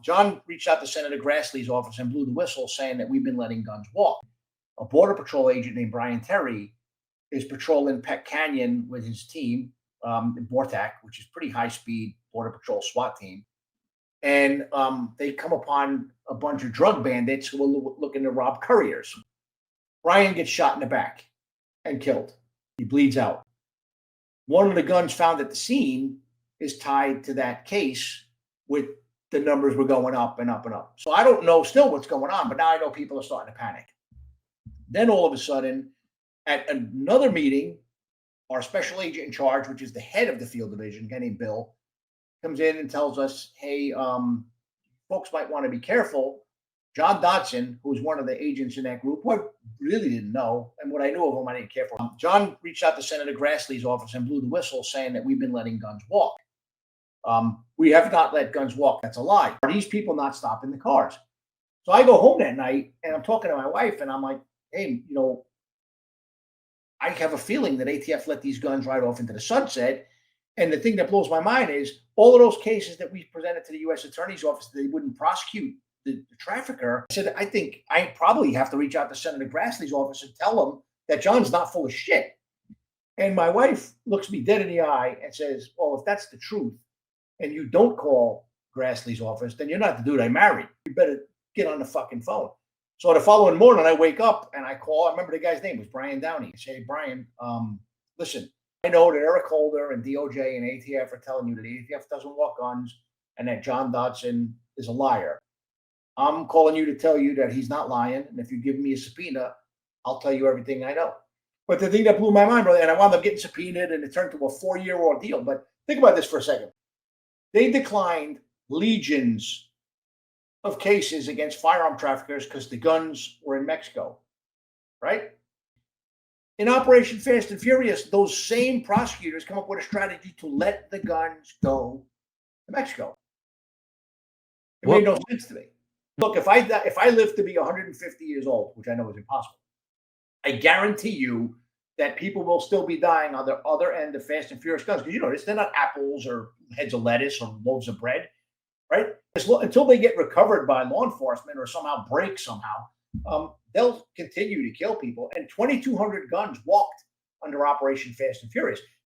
John reached out to Senator Grassley's office and blew the whistle saying that we've been letting guns walk. A Border Patrol agent named Brian Terry is patrolling Peck Canyon with his team in Bortac, which is pretty high-speed Border Patrol SWAT team. And they come upon a bunch of drug bandits who are looking to rob couriers. Brian gets shot in the back and killed. He bleeds out. One of the guns found at the scene is tied to that case with the numbers were going up and up and up. So I don't know still what's going on, but now I know people are starting to panic. Then all of a sudden, at another meeting, our special agent in charge, which is the head of the field division, a guy named Bill, comes in and tells us, hey, folks might want to be careful. John Dodson, who's one of the agents in that group, who I really didn't know, and what I knew of him, I didn't care for. John reached out to Senator Grassley's office and blew the whistle saying that we've been letting guns walk. We have not let guns walk. That's a lie. Are these people not stopping the cars? So I go home that night and I'm talking to my wife and I'm like, hey, I have a feeling that ATF let these guns ride off into the sunset. And the thing that blows my mind is all of those cases that we presented to the U.S. Attorney's Office that they wouldn't prosecute the trafficker. I said, I think I probably have to reach out to Senator Grassley's office and tell him that John's not full of shit. And my wife looks me dead in the eye and says, well, if that's the truth and you don't call Grassley's office, then you're not the dude I married. You better get on the fucking phone. So the following morning, I wake up and I call. I remember the guy's name was Brian Downey. I say, hey, Brian, listen, I know that Eric Holder and DOJ and ATF are telling you that ATF doesn't walk guns and that John Dodson is a liar. I'm calling you to tell you that he's not lying. And if you give me a subpoena, I'll tell you everything I know. But the thing that blew my mind, brother, and I wound up getting subpoenaed and it turned to a 4-year ordeal. But think about this for a second. They declined legions of cases against firearm traffickers because the guns were in Mexico, right? In Operation Fast and Furious, those same prosecutors come up with a strategy to let the guns go to Mexico. It made no sense to me. Look, if I live to be 150 years old, which I know is impossible, I guarantee you that people will still be dying on the other end of Fast and Furious guns. Because they're not apples or heads of lettuce or loaves of bread, right? Until they get recovered by law enforcement or somehow break somehow, they'll continue to kill people. And 2,200 guns walked under Operation Fast and Furious.